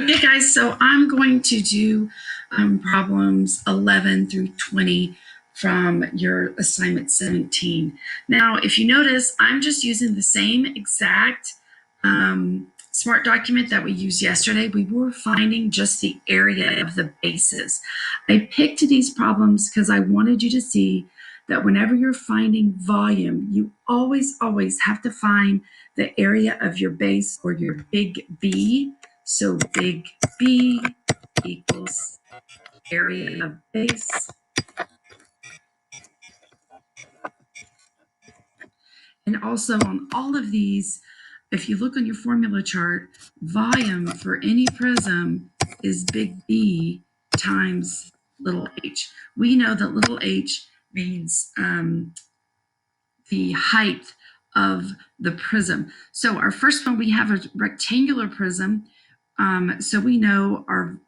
Okay, guys, so I'm going to do problems 11 through 20 from your assignment 17. Now, if you notice, I'm just using the same exact SMART document that we used yesterday. We were finding just the area of the bases. I picked these problems because I wanted you to see that whenever you're finding volume, you always have to find the area of your base or your big B. So big B equals area of base. And also on all of these, if you look on your formula chart, volume for any prism is big B times little h. We know that little h means the height of the prism. So our first one, we have a rectangular prism. So we know our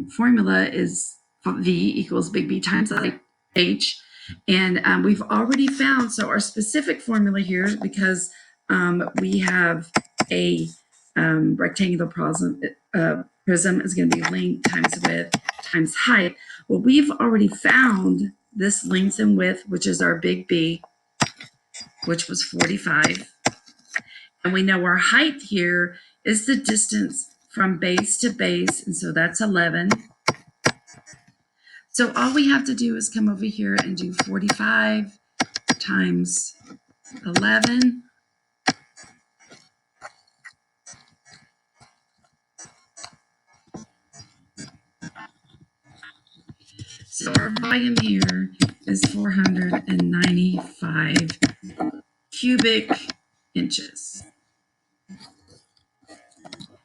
formula is V equals big B times H. And we've already found, so our specific formula here, because we have a rectangular prism is going to be length times width times height. Well, we've already found this length and width, which is our big B, which was 45. And we know our height here is the distance from base to base, and so that's 11. So all we have to do is come over here and do 45 times 11. So our volume here is 495 cubic inches.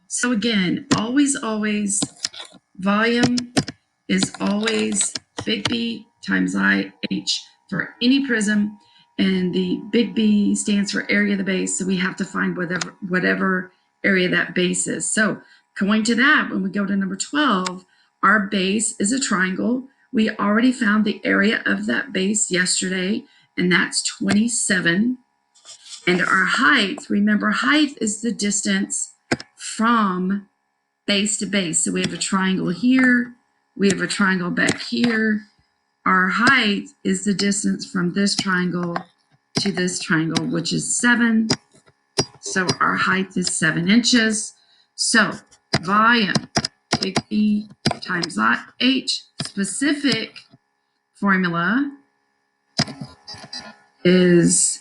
So again, always, volume is always big B times IH for any prism, and the big B stands for area of the base, so we have to find whatever area that base is. So going to that, when we go to number 12, our base is a triangle. We already found the area of that base yesterday, and that's 27. And our height, remember, height is the distance from base to base. So we have a triangle here, we have a triangle back here. Our height is the distance from this triangle to this triangle, which is 7. So our height is 7 inches. So volume, big B times H, specific formula is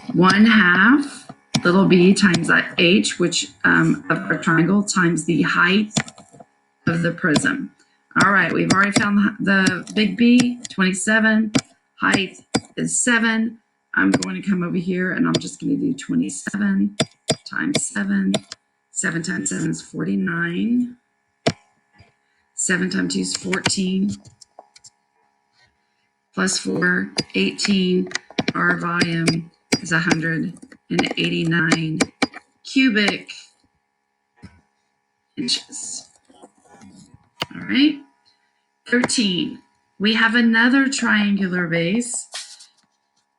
1/2 little b times H, which of our triangle, times the height of the prism. All right, we've already found the big B, 27. Height is 7. I'm going to come over here and I'm just going to do 27 times 7. 7 times 7 is 49. 7 times 2 is 14. Plus 4, 18. Our volume is 189 cubic inches. All right. 13. We have another triangular base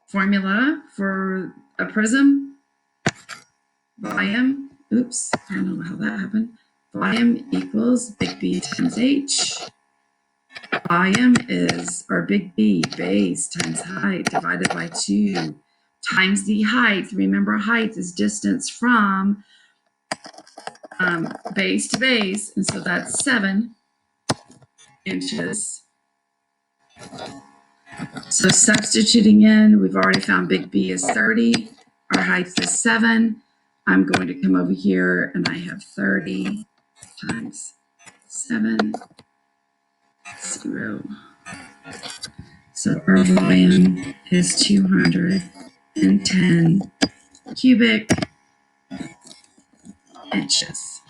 formula for a prism. Volume, oops, I don't know how that happened. Volume equals big B times H. Volume is our big B, base times height divided by 2 times the height. Remember, height is distance from base to base, and so that's 7 inches. So substituting in, we've already found big B is 30. Our height is 7. I'm going to come over here and I have 30 times 7, 0. So our volume is 210 cubic inches.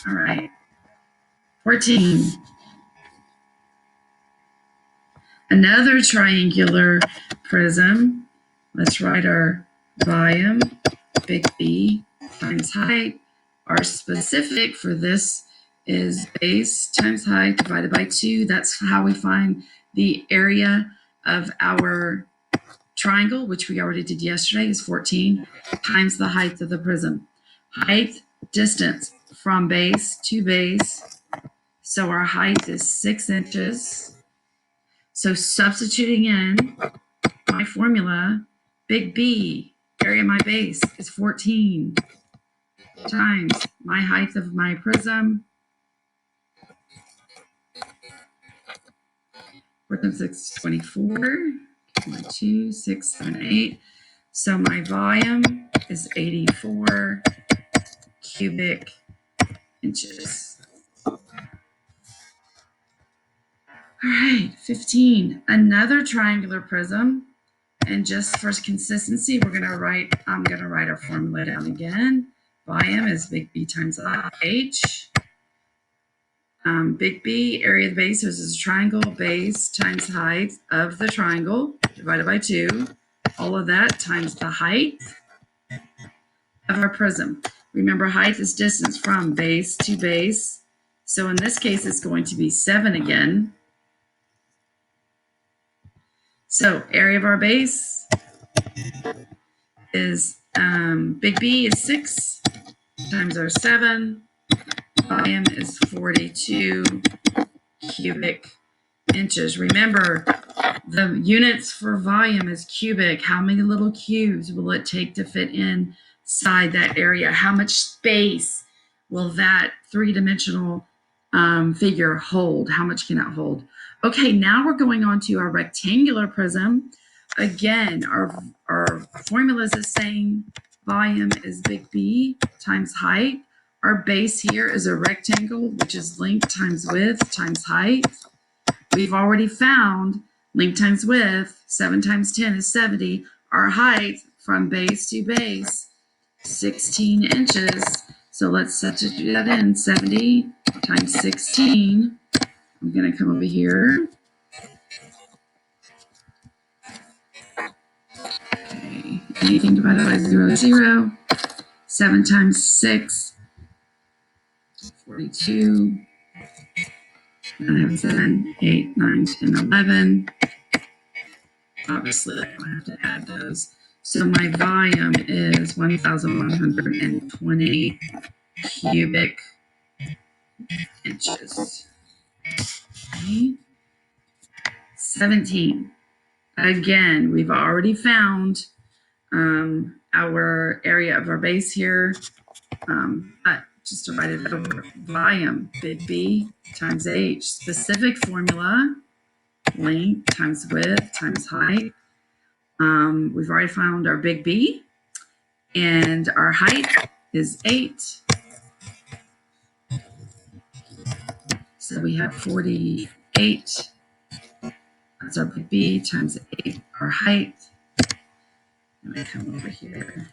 All right. 14. Another triangular prism. Let's write our volume, big B times height. Our specific for this is base times height divided by 2. That's how we find the area of our triangle, which we already did yesterday, is 14, times the height of the prism. Height, distance from base to base. So our height is 6 inches. So substituting in my formula, big B, area of my base is 14 times my height of my prism, 4 times 6, 24, 1, 2, 6, 7, 8. So my volume is 84 cubic inches. All right, 15, another triangular prism. And just for consistency, I'm going to write our formula down again. Volume is big B times H. Big B, area of the base, is a triangle base times height of the triangle divided by 2. All of that times the height of our prism. Remember, height is distance from base to base. So in this case, it's going to be 7 again. So area of our base is big B is 6 times our 7. Volume is 42 cubic inches. Remember, the units for volume is cubic. How many little cubes will it take to fit inside that area? How much space will that three-dimensional figure hold? How much can it hold? Okay, now we're going on to our rectangular prism. Again, our formula is the same. Volume is big B times height. Our base here is a rectangle, which is length times width times height. We've already found length times width, 7 times 10 is 70. Our height from base to base, 16 inches. So let's substitute that in, 70 times 16. I'm going to come over here. Okay, anything divided by 0 is 0. 7 times 6, 42. 9, 7, 8, 9, 10, 11. Obviously, I don't have to add those. So my volume is 1,120 cubic inches. Okay. 17. Again, we've already found our area of our base here. But just to write it over, volume, big B times H. Specific formula, length times width times height. We've already found our big B, and our height is 8. So we have 48. That's our big B times 8, our height. And I come over here.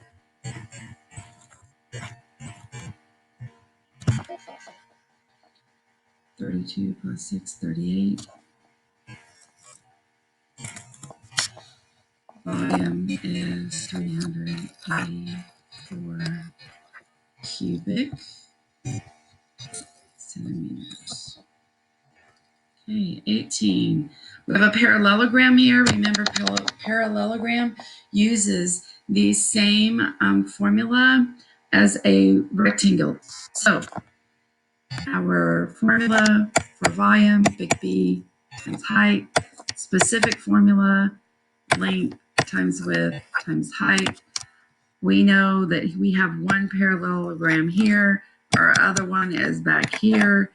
$32 plus 6, 38. Volume is 384 cubic centimeters. Okay, 18. We have a parallelogram here. Remember, parallelogram uses the same formula as a rectangle. So our formula for volume, big B times height, specific formula, length times width times height. We know that we have one parallelogram here. Our other one is back here.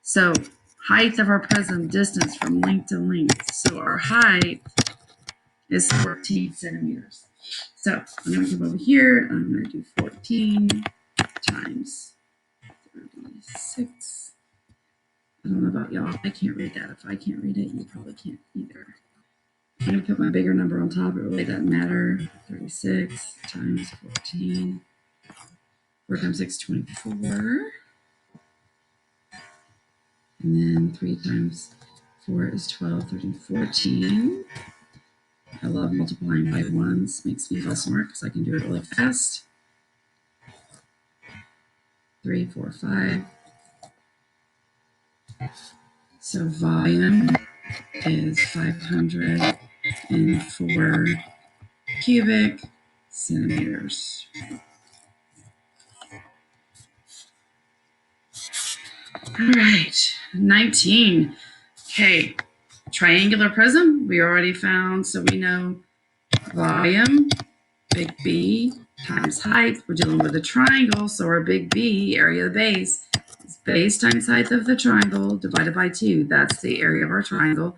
So height of our prism, distance from length to length. So our height is 14 centimeters. So I'm going to come over here. I'm going to do 14 times 36. I don't know about y'all. I can't read that. If I can't read it, you probably can't either. I'm going to put my bigger number on top. It really doesn't matter. 36 times 14. 4 times 6, 24. And then 3 times 4 is 12, 13, 14. I love multiplying by ones. Makes me feel smart because I can do it really fast. 3, 4, 5. So volume is 504 cubic centimeters. All right, 19. Okay, triangular prism, we already found, so we know volume, big B, times height. We're dealing with a triangle, so our big B, area of the base, is base times height of the triangle divided by 2. That's the area of our triangle,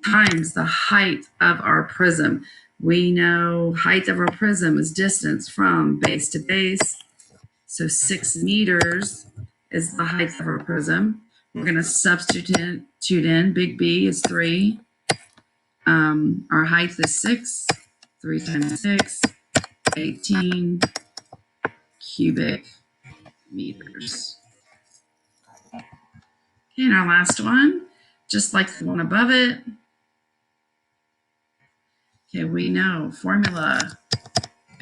times the height of our prism. We know height of our prism is distance from base to base, so 6 meters is the height of our prism. We're going to substitute in big B is 3. Our height is 6. 3 times 6, 18 cubic meters. Okay, and our last one, just like the one above it. Okay, we know formula,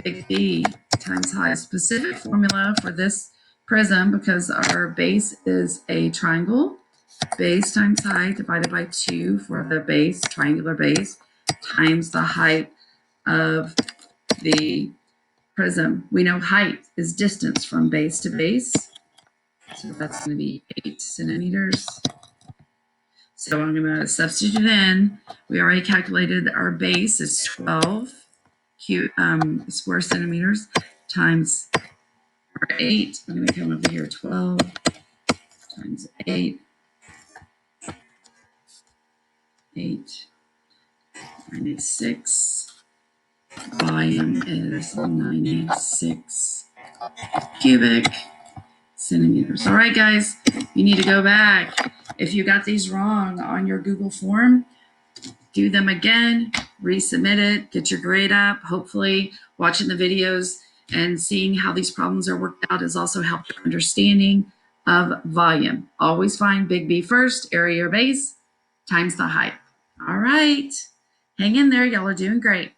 big B times height. Specific formula for this prism, because our base is a triangle, base times height divided by 2 for the base, triangular base, times the height of the prism. We know height is distance from base to base, so that's going to be 8 centimeters. So I'm going to substitute in. We already calculated our base is 12 square centimeters times our 8. I'm going to come over here, 12 times 8. 8, 96. Volume is 96 cubic centimeters. All right, guys, you need to go back. If you got these wrong on your Google form, do them again, resubmit it, get your grade up. Hopefully, watching the videos and seeing how these problems are worked out has also helped your understanding of volume. Always find big B first, area or base, times the height. All right, hang in there. Y'all are doing great.